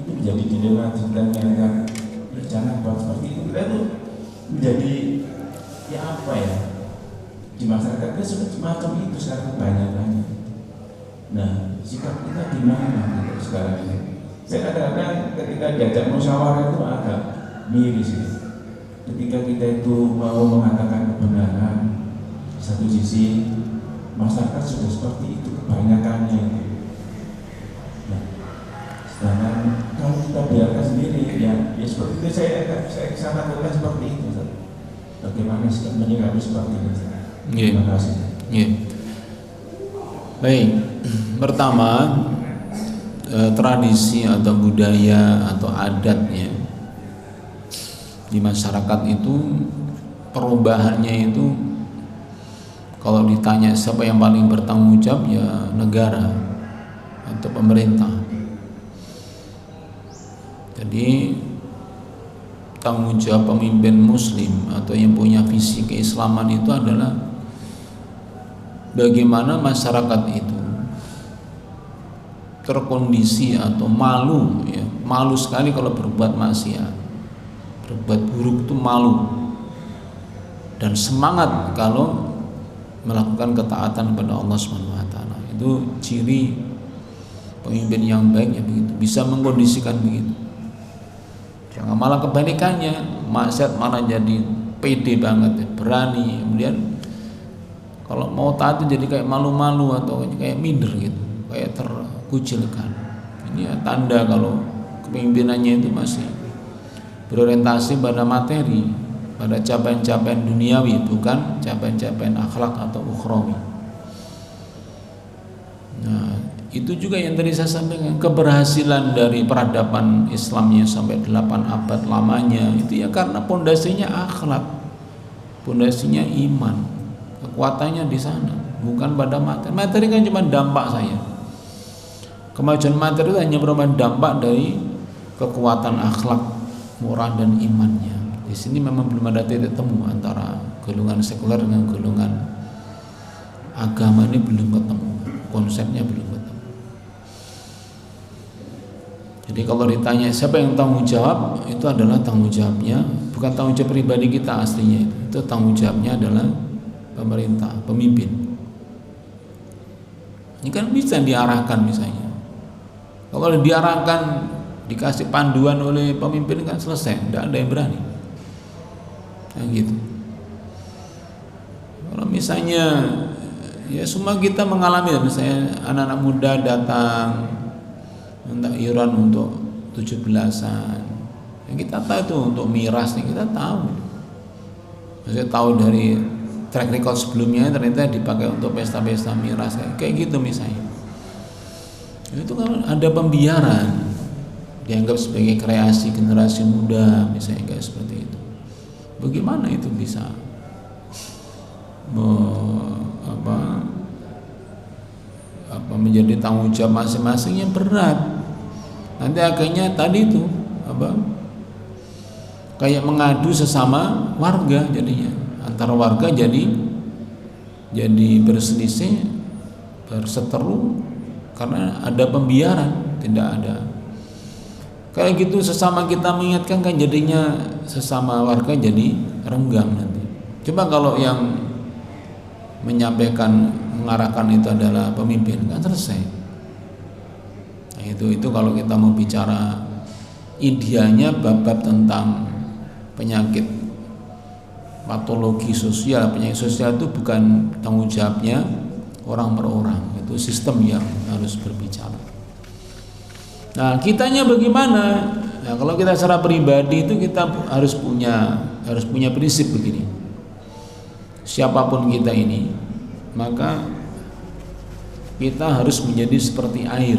Menjadi dilema dan yang jangan buat seperti itu. Kita tuh menjadi ya apa ya, di masyarakat kita sudah semacam itu sekarang banyak. Nah, sikap kita gimana gitu sekarang ini? Saya kadang-kadang ketika diajak musyawarah itu agak miris gitu. Ketika kita itu mau mengatakan kebenaran, di satu sisi masyarakat sudah seperti itu kebanyakannya itu. Nah, sedangkan kalau kita biarkan sendiri ya seperti itu, saya lakukan seperti itu. Bagaimana sikap menyikapi seperti itu? Terima kasih. Baik, pertama tradisi atau budaya atau adatnya di masyarakat itu perubahannya itu kalau ditanya siapa yang paling bertanggung jawab ya negara atau pemerintah. Jadi tanggung jawab pemimpin muslim atau yang punya visi keislaman itu adalah bagaimana masyarakat itu terkondisi atau malu ya, malu sekali kalau berbuat maksiat, berbuat buruk itu malu, dan semangat kalau melakukan ketaatan kepada Allah SWT. Itu ciri pemimpin yang baik ya begitu, bisa mengkondisikan begitu. Jangan malah kebalikannya, maksiat malah jadi pede banget ya, berani, kemudian kalau mau taat itu jadi kayak malu-malu atau kayak minder gitu, kayak terkucilkan. Ini ya tanda kalau kepemimpinannya itu masih berorientasi pada materi, pada capaian-capaian duniawi, bukan capaian-capaian akhlak atau ukhrawi. Nah, itu juga yang tadi saya sampaikan, keberhasilan dari peradaban Islamnya sampai 8 abad lamanya itu ya karena pondasinya akhlak, pondasinya iman, kekuatannya di sana, bukan pada materi. Materi kan cuma dampak saya. Kemajuan materi itu hanya merupakan dampak dari kekuatan akhlak, moral dan imannya. Di sini memang belum ada titik temu antara golongan sekuler dengan golongan agama ini belum ketemu, konsepnya belum ketemu. Jadi kalau ditanya siapa yang tanggung jawab, itu adalah tanggung jawabnya, bukan tanggung jawab pribadi kita aslinya, itu tanggung jawabnya adalah pemerintah, pemimpin. Ini kan bisa diarahkan misalnya. Kalau diarahkan, dikasih panduan oleh pemimpin kan selesai, tidak ada yang berani. Nah gitu. Kalau misalnya ya semua kita mengalami, misalnya anak-anak muda datang minta iuran untuk 17-an, yang kita tahu itu untuk miras nih, kita tahu. Maksudnya tahu dari track record sebelumnya ternyata dipakai untuk pesta-pesta miras kayak gitu misalnya. Itu kan ada pembiaran, dianggap sebagai kreasi generasi muda misalnya, kayak seperti itu. Bagaimana itu bisa menjadi tanggung jawab masing-masing yang berat? Nanti akhirnya tadi itu kayak mengadu sesama warga, jadinya antara warga jadi berselisih, berseteru karena ada pembiaran, tidak ada. Kayak gitu sesama kita mengingatkan kan jadinya sesama warga jadi renggang nanti. Coba kalau yang menyampaikan, mengarahkan itu adalah pemimpin, kan selesai. Nah, itu kalau kita mau bicara idealnya bab-bab tentang penyakit patologi sosial, penyakit sosial itu bukan tanggung jawabnya orang per orang, itu sistem yang harus berbicara. Nah, kitanya bagaimana? Nah, kalau kita secara pribadi itu kita harus punya prinsip begini. Siapapun kita ini, maka kita harus menjadi seperti air.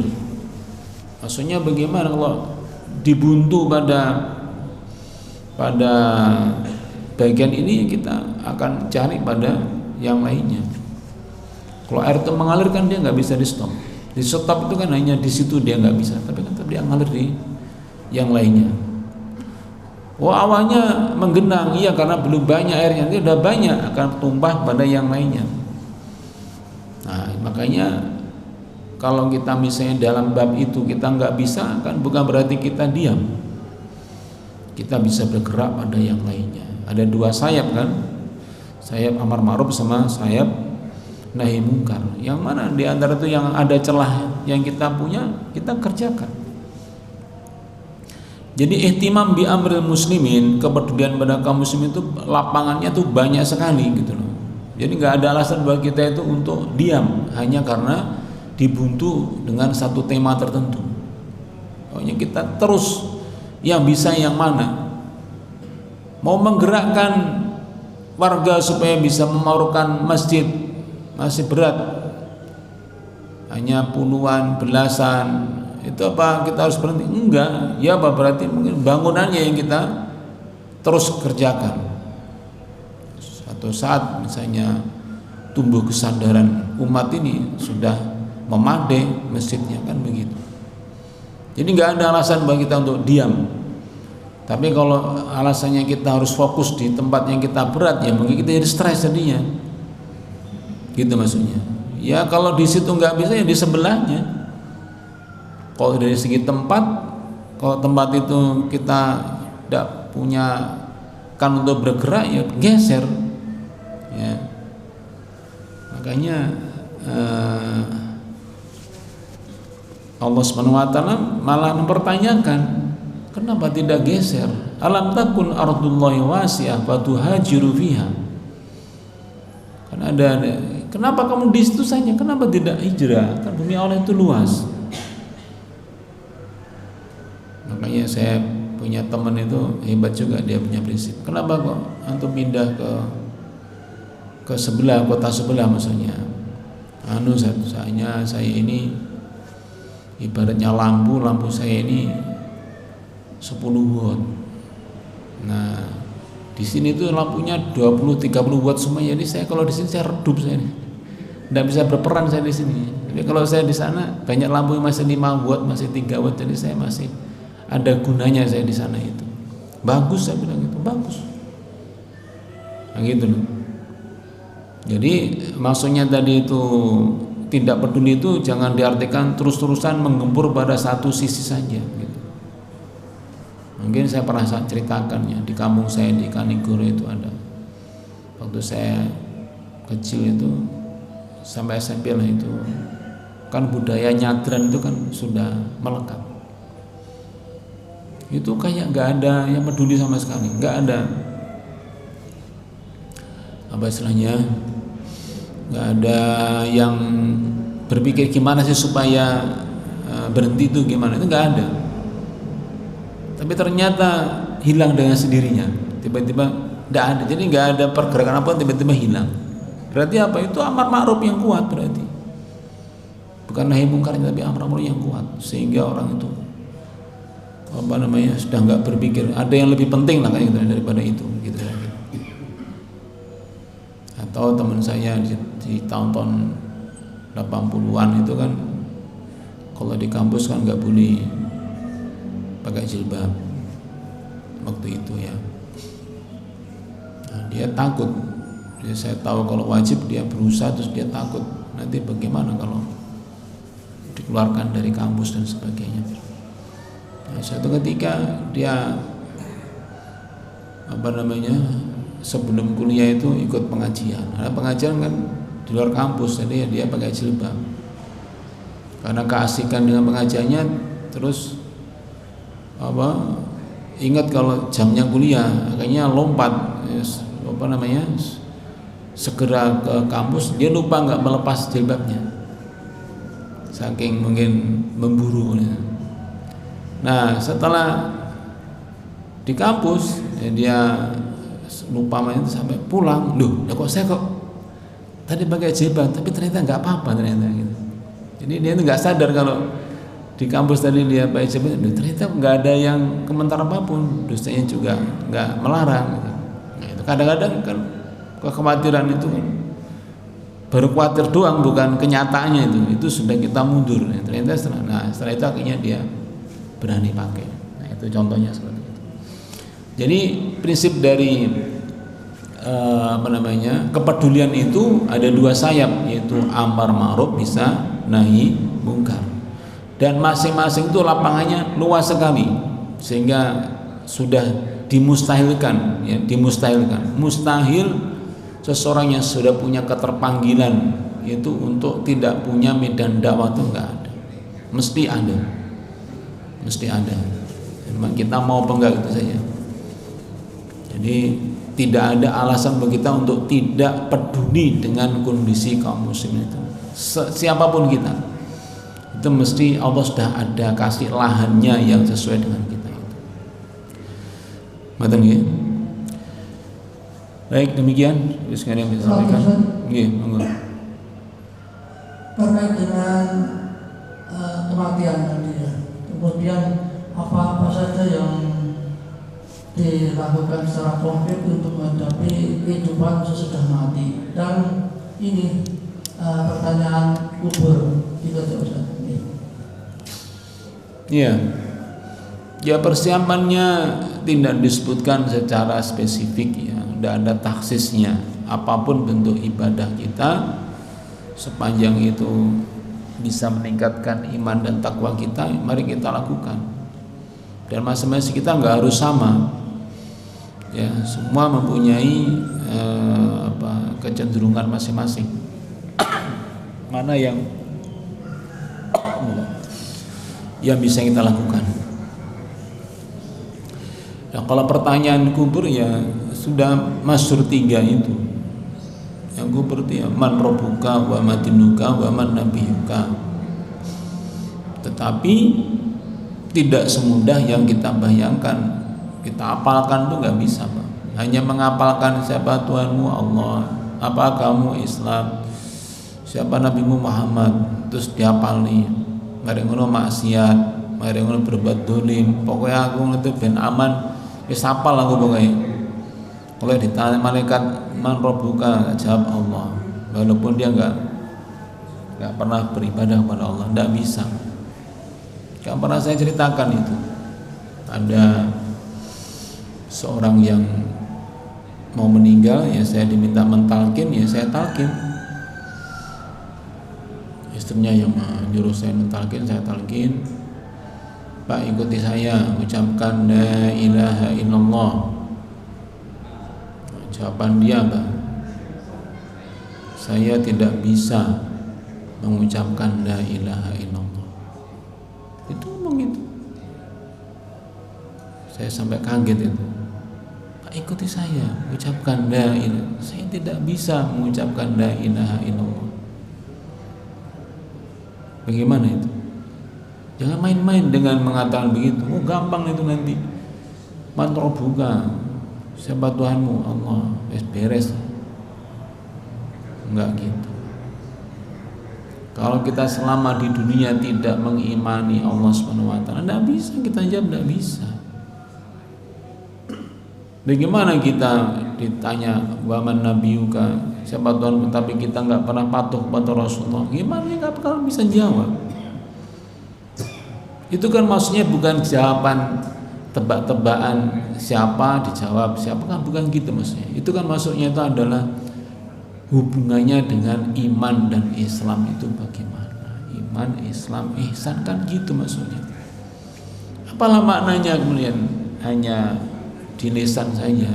Maksudnya bagaimana kalau dibuntu pada bagian ini, kita akan cari pada yang lainnya. Kalau air itu mengalir kan dia nggak bisa di stop. Di stop itu kan hanya di situ dia nggak bisa, tapi kan dia ngalir di yang lainnya. Awalnya menggenang, iya karena belum banyak airnya, nanti udah banyak akan tumpah pada yang lainnya. Nah, makanya kalau kita misalnya dalam bab itu kita nggak bisa, kan bukan berarti kita diam. Kita bisa bergerak pada yang lainnya. Ada dua sayap kan, sayap amar ma'ruf sama sayap nahi mungkar. Yang mana di antara itu yang ada celah yang kita punya, kita kerjakan. Jadi ihtimam bi amril muslimin, kepedulian pada kaum muslimin itu lapangannya tuh banyak sekali gitu loh. Jadi nggak ada alasan bagi kita itu untuk diam hanya karena dibuntu dengan satu tema tertentu. Pokoknya kita terus yang bisa yang mana. Mau menggerakkan warga supaya bisa memaurukan masjid masih berat, hanya puluhan, belasan, itu apa kita harus berhenti? Enggak, ya apa berarti mungkin bangunannya yang kita terus kerjakan. Suatu saat misalnya tumbuh kesadaran umat ini sudah memadai masjidnya, kan begitu. Jadi nggak ada alasan bagi kita untuk diam. Tapi kalau alasannya kita harus fokus di tempat yang kita berat, ya mungkin kita jadi stres jadinya. Gitu maksudnya. Ya kalau di situ nggak bisa, ya di sebelahnya. Kalau dari segi tempat, kalau tempat itu kita tidak punya kan untuk bergerak, ya geser. Ya. Makanya Allah Subhanahu wa taala malah mempertanyakan, kenapa tidak geser? Alam takun ardullahi wasi'ah fatuhajiru fiha. Kan ada kenapa kamu di situ saja? Kenapa tidak hijrah? Kan bumi Allah itu luas. Makanya saya punya teman itu hebat juga, dia punya prinsip. Kenapa kok antum pindah ke sebelah, kota sebelah maksudnya? Saya ini ibaratnya lampu saya ini 10 watt. Nah, di sini tuh lampunya 20-30 watt semua. Jadi saya kalau di sini saya redup, saya tidak bisa berperan saya di sini. Tapi kalau saya di sana banyak lampu yang masih 5 watt, masih 3 watt, jadi saya masih ada gunanya saya di sana itu. Bagus, saya bilang itu bagus. Nah gitu loh. Jadi maksudnya tadi itu tidak peduli itu jangan diartikan terus-terusan menggempur pada satu sisi saja gitu. Mungkin saya pernah ceritakan ya, di kampung saya di Kanigoro itu ada, waktu saya kecil itu sampai SMP lah itu kan budaya nyadran itu kan sudah melekat. Itu kayak nggak ada yang peduli sama sekali, nggak ada apa istilahnya, nggak ada yang berpikir gimana sih supaya berhenti itu gimana, itu nggak ada. Tapi ternyata hilang dengan sendirinya, tiba-tiba nggak ada. Jadi nggak ada pergerakan apa tiba-tiba hilang. Berarti apa? Itu amar ma'ruf yang kuat berarti, bukan nahi mungkar tapi amar ma'ruf yang kuat, sehingga orang itu apa namanya sudah nggak berpikir ada yang lebih penting lah kayak gitu daripada itu gitu. Atau teman saya di tahun-tahun 80-an itu kan kalau di kampus kan nggak boleh pakai jilbab waktu itu ya. Nah, dia takut. Jadi saya tahu kalau wajib dia berusaha, terus dia takut nanti bagaimana kalau dikeluarkan dari kampus dan sebagainya. Nah, suatu ketika dia apa namanya sebelum kuliah itu ikut pengajian. Ada pengajian kan di luar kampus, jadi ya dia pakai jilbab. Karena keasikan dengan pengajiannya, terus apa ingat kalau jamnya kuliah, akhirnya lompat apa namanya segera ke kampus. Dia lupa nggak melepas jilbabnya, saking mungkin memburu. Nah setelah di kampus ya dia lupa main itu sampai pulang, loh ya kok saya kok tadi pakai jilbab tapi ternyata nggak apa-apa ternyata gitu. Jadi dia itu nggak sadar kalau di kampus tadi dia pakai jilbab, ternyata nggak ada yang komentar apapun, dosanya juga nggak melarang gitu. Nah, itu kadang-kadang kan kekhawatiran itu kan baru khawatir doang, bukan kenyataannya itu sudah kita mundur. Nah, ternyata setelah itu akhirnya dia berani pakai. Nah itu contohnya seperti itu. Jadi prinsip dari apa namanya kepedulian itu ada dua sayap, yaitu amar ma'ruf bisa nahi mungkar, dan masing-masing itu lapangannya luas sekali sehingga sudah dimustahilkan ya, dimustahilkan. Mustahil seseorang yang sudah punya keterpanggilan itu untuk tidak punya medan dakwah itu enggak ada, mesti ada. Memang kita mau apa enggak gitu saja. Jadi tidak ada alasan bagi kita untuk tidak peduli dengan kondisi kaum muslimin itu. Siapapun kita, itu mesti Allah sudah ada kasih lahannya yang sesuai dengan kita itu. Matan ya. Baik, demikian sekarang yang bisa sampaikan. Nggih, monggo. Terkait dengan kematian tadi ya. Kemudian apa-apa saja yang dilakukan secara konkret untuk menghadapi kehidupan sesudah mati. Dan ini pertanyaan kubur juga Ustaz. Iya. Ya persiapannya tidak disebutkan secara spesifik ya, tidak ada taksisnya. Apapun bentuk ibadah kita, sepanjang itu bisa meningkatkan iman dan takwa kita, mari kita lakukan. Dan masing-masing kita nggak harus sama, ya semua mempunyai kecenderungan masing-masing. Mana yang bisa kita lakukan. Nah, kalau pertanyaan kubur ya sudah masyhur 3 itu. Yang kubur itu ya man rabbuka wa ma dinuka wa man nabiyuka. Tetapi tidak semudah yang kita bayangkan. Kita apalkan itu nggak bisa, Pak. Hanya mengapalkan siapa Tuhanmu Allah, apa kamu Islam, siapa Nabimu Muhammad, terus dihafal nih. Mari ngono maksiat, mari ngono berbuat dolim. Pokoknya aku itu ben aman, wis hafal aku pokoknya. Kalau ditanya malaikat man rabbuka, jawab Allah, walaupun dia nggak pernah beribadah kepada Allah, nggak bisa. Nggak pernah saya ceritakan itu. Ada seorang yang mau meninggal ya saya diminta mentalkin ya saya talkin. Istrinya yang menyuruh saya mentalkin, saya talkin. Pak, ikuti saya, ucapkan la ilaha illallah. Jawaban dia apa? Saya tidak bisa mengucapkan la ilaha illallah. Itu ngomong itu. Saya sampai kaget itu. Pak, ikuti saya, ucapkan la ilaha. Saya tidak bisa mengucapkan la ilaha illallah. Bagaimana itu? Jangan main-main dengan mengatakan begitu. Oh, gampang itu nanti. Man rabbuka, siapa Tuhanmu? Allah. Beres. Enggak gitu. Kalau kita selama di dunia tidak mengimani Allah Subhanahu wa taala, enggak bisa kita jawab, enggak bisa. Bagaimana kita ditanya wa man nabiyuka, siapa Tuhanmu, tapi kita enggak pernah patuh kepada Rasulullah? Gimana ya enggak bakal bisa jawab? Itu kan maksudnya bukan jawaban tebak-tebakan siapa dijawab siapa, kan bukan gitu maksudnya. Itu kan maksudnya itu adalah hubungannya dengan iman dan Islam itu bagaimana. Iman, Islam, ihsan, kan gitu maksudnya. Apalah maknanya kemudian hanya di lisan saja.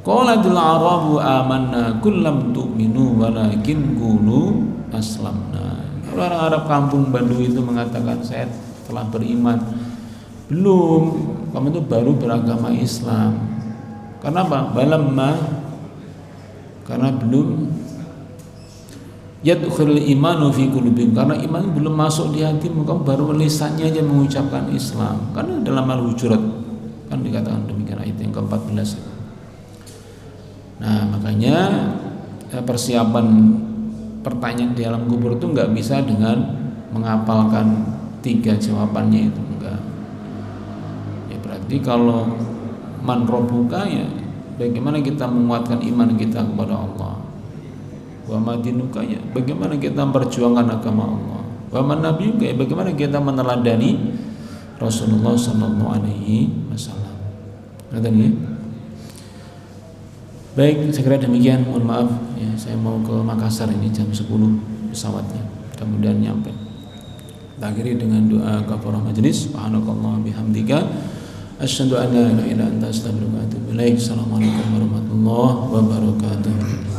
Qalatil arabu amanna kullam tu'minu walakin qulu aslamna. Orang Arab kampung Badui itu mengatakan saya telah beriman. Belum, kamu itu baru beragama Islam. Karena apa? Balamma, karena belum yadkhul imanu fi qulubikum, karena iman belum masuk di hatimu, kamu baru lisannya aja mengucapkan Islam. Karena dalam Al-Hujurat kan dikatakan demikian, ayat yang ke-14. Nah, makanya persiapan pertanyaan di alam kubur itu nggak bisa dengan menghafalkan 3 jawabannya itu, enggak. Ya berarti kalau man rabbuka, ya bagaimana kita menguatkan iman kita kepada Allah. Wa madinuka, ya bagaimana kita memperjuangkan agama Allah. Wa man nabiyuka, ya bagaimana kita meneladani Rasulullah sallallahu alaihi wasallam. Ngerti ya? Baik, saya kira demikian. Mohon maaf ya, saya mau ke Makassar ini jam 10 pesawatnya. Mudah-mudahan nyampe. Kita akhiri dengan doa kafarah majelis. Subhanakallah bihamdika asyhadu an la ilaha illa anta astaghfiruka wa atubu ilaik. Assalamualaikum warahmatullahi wabarakatuh.